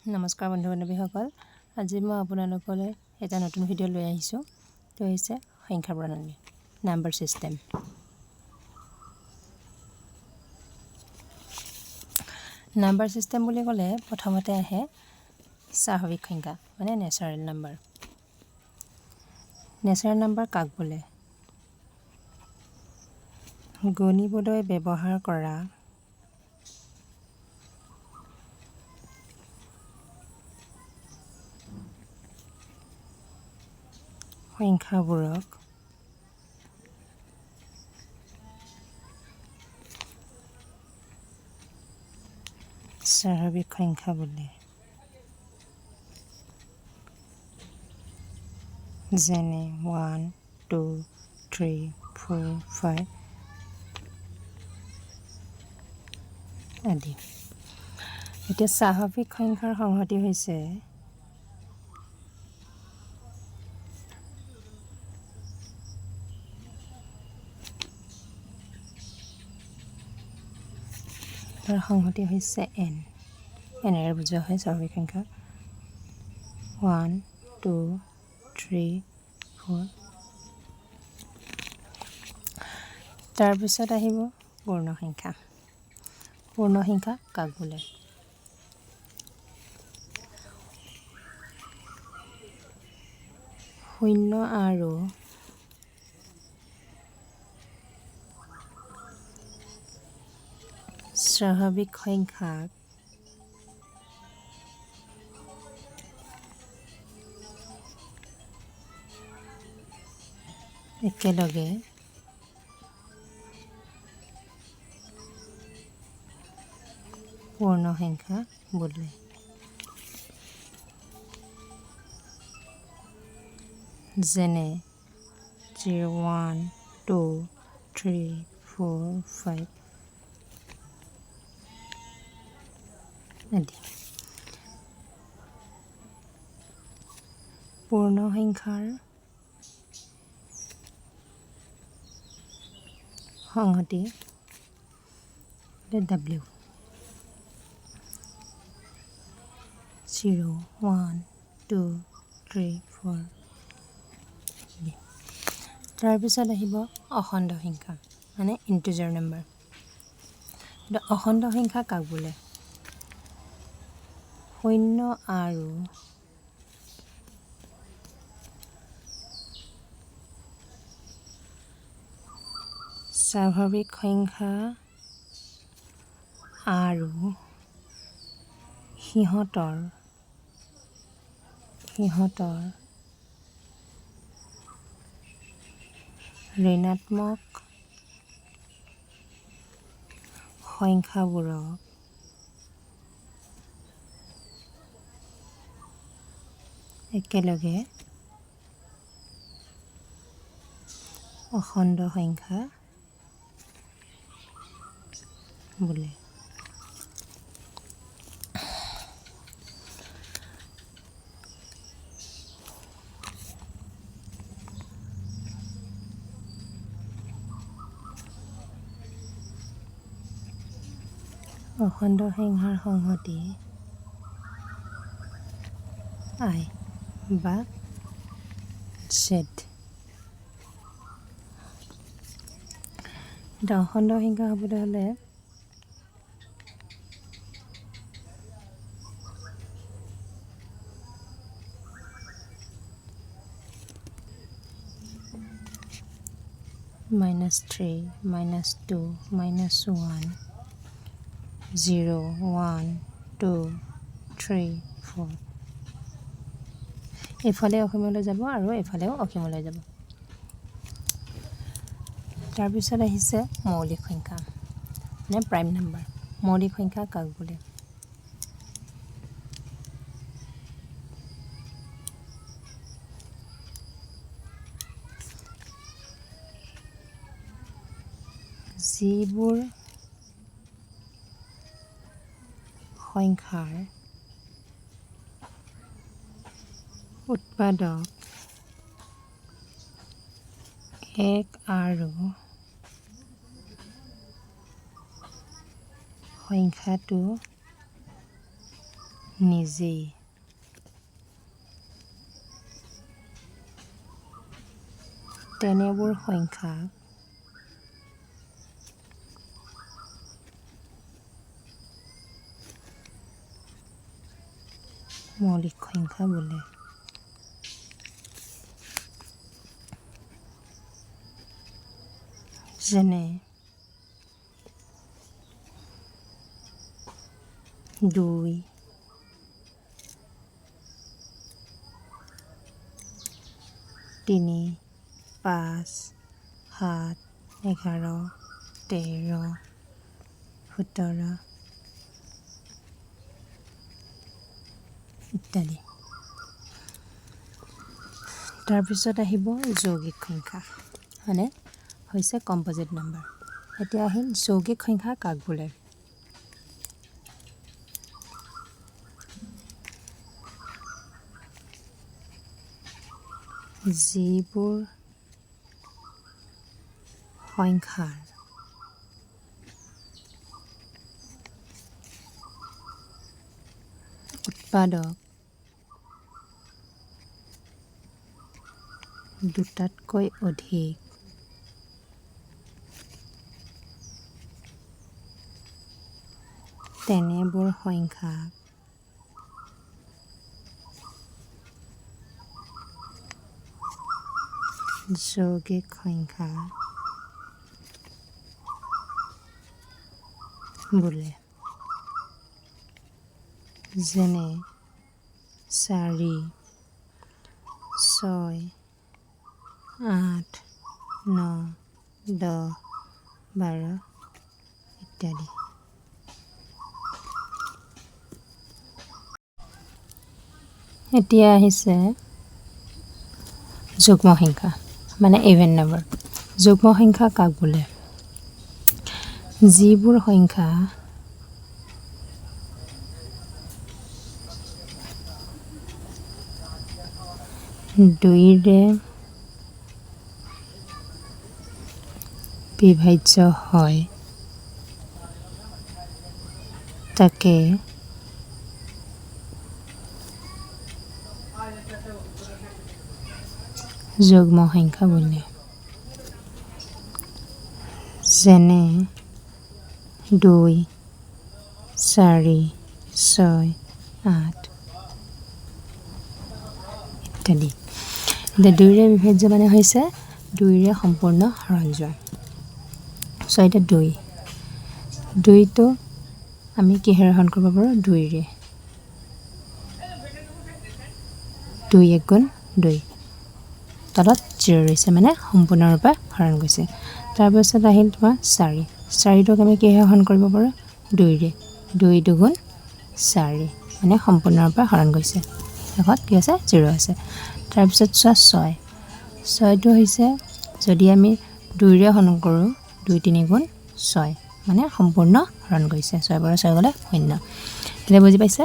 নমস্কাৰ বন্ধু বান্ধৱীসকল আজি মই আপোনালোকলৈ এটা নতুন ভিডিঅ' লৈ আহিছোঁ তো হৈছে সংখ্যা প্ৰণালী নাম্বাৰ সিস্টেম নাম্বাৰ সিস্টেম বুলি ক'লে প্ৰথমতে আহে স্বাভাৱিক সংখ্যা মানে নেচাৰেল নাম্বাৰ কাক বোলে গণিবলৈ ব্যৱহাৰ কৰা সংখ্যাবোৰক স্বাভাৱিক সংখ্যা বোলে যেনে 1 2 3 4 5 আদি এতিয়া স্বাভাৱিক সংখ্যাৰ সংহতি হৈছে n এনেৰে বুজোৱা হয় স্বাভাৱিক সংখ্যা 1 2 3 4 তাৰপিছত আহিব পূৰ্ণ সংখ্যা কাক বোলে শূন্য আৰু স্বাভাৱিক সংখ্যাক একেলগে পূৰ্ণ সংখ্যা বোলে যেনে 0 1 2 3 4 5 আদি পূৰ্ণ সংখ্যাৰ সংহতি W 0 1 2 3 4 তাৰপিছত আহিব অখণ্ড সংখ্যা মানে ইন্টিজাৰ নাম্বাৰ অখণ্ড সংখ্যা কাক বোলে শূন্য আৰু স্বাভাৱিক সংখ্যা আৰু সিহঁতৰ ঋণাত্মক সংখ্যাবোৰক একেলগে অখণ্ড সংখ্যা বোলে অখণ্ড সংখ্যাৰ সংহতি I বা Z অখণ্ড সংখ্যা হ'বলৈ হ'লে -3 -2 -1 0 1 2 3 4 এইফালে অসীমলৈ যাব আৰু এইফালেও অসীমলৈ যাব তাৰপিছত আহিছে মৌলিক সংখ্যা মানে প্ৰাইম নাম্বাৰ মৌলিক সংখ্যা কাক বোলে যিবোৰ সংখ্যাৰ উৎপাদক 1 আৰু সংখ্যাটো নিজেই তেনেবোৰ সংখ্যাক মৌলিক সংখ্যা বোলে। যেনে 2 3 5 7 11 13 17 ইত্যাদি। তাৰপিছত আহিব যৌগিক সংখ্যা মানে হৈছে কম্পজিট নাম্বাৰ। এতিয়া আহিল যৌগিক সংখ্যা কাক বোলে। যিবোৰ সংখ্যাৰ উৎপাদক দুটাতকৈ অধিক তেনেবোৰ সংখ্যাক যৌগিক সংখ্যা বোলে। যেনে 4 6 8 9 10 12 ইত্যাদি। এতিয়া আহিছে যুগ্ম সংখ্যা মানে ইভেন নাম্বাৰ। যুগ্ম সংখ্যা কাক বোলে। যিবোৰ সংখ্যা দুইৰে বিভাজ্য হয় তাকে যুগ্ম সংখ্যা বোলে। যেনে 2 4 6 8 ইত্যাদি। এতিয়া 2ৰে বিভাজ্য মানে হৈছে 2ৰে সম্পূৰ্ণ হৰণ যোৱা। চ' এতিয়া 2টো আমি কিহেৰে হৰণ কৰিব পাৰোঁ। 2ৰে 2 1 গুণ 2 তলত 0 ৰৈছে মানে সম্পূৰ্ণৰূপে হৰণ গৈছে। তাৰপিছত আহিল তোমাৰ 4টোক আমি কিহেৰে হৰণ কৰিব পাৰোঁ। 2ৰে 2 2 গুণ 4 মানে সম্পূৰ্ণৰূপে হৰণ গৈছে। শেষত কি আছে 0 আছে। তাৰপিছত চোৱা 6টো হৈছে যদি আমি 2ৰে হৰণ কৰোঁ 2 3 গুণ 6 মানে সম্পূৰ্ণ হৰণ গৈছে। 6 পৰা 6 গ'লে 0। এতিয়া বুজি পাইছে।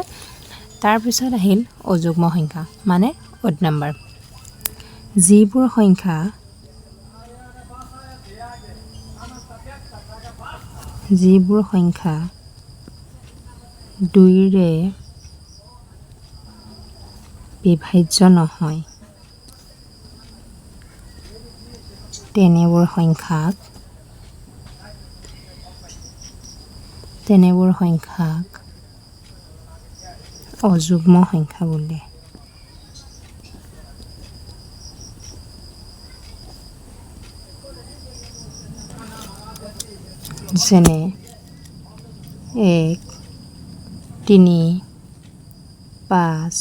তাৰপিছত আহিল অযুগ্ম সংখ্যা মানে অড নাম্বাৰ। যিবোৰ সংখ্যা দুইৰে বিভাজ্য নহয় তেনেবোৰ সংখ্যাক অযুগ্ম সংখ্যা বোলে। যেনে 1 3 5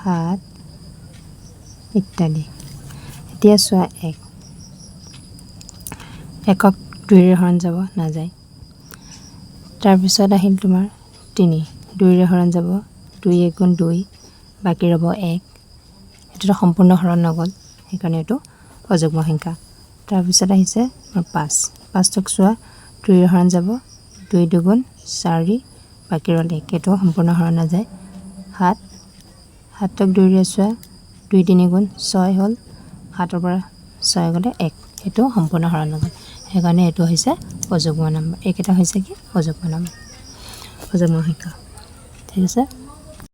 7 ইত্যাদি। এতিয়া চোৱা 1ক 2ৰে হৰণ যাব নাযায়। তাৰপিছত আহিল তোমাৰ 3 2ৰে হৰণ যাব 2 1 গুণ 2 বাকী ৰ'ব 1। এইটোতো সম্পূৰ্ণ হৰণ নগ'ল সেইকাৰণে এইটো অযুগ্ম সংখ্যা। তাৰপিছত আহিছে 5ক চোৱা 2ৰে হৰণ যাব 2 2 গুণ 4 বাকী ৰ'ল 1। এইটো সম্পূৰ্ণ হৰণ নাযায়। 7ক 2ৰে চোৱা 2 3 গুণ 6 হ'ল 7ৰ পৰা 6 গ'লে 1। এইটো সম্পূৰ্ণ হৰণ নগ'ল সেইকাৰণে এইটো হৈছে অযুগ্ম নম্বৰ। এইকেইটা হৈছে কি অযুগ্ম নম্বৰ অযুগ্ম সংখ্যা। ঠিক আছে।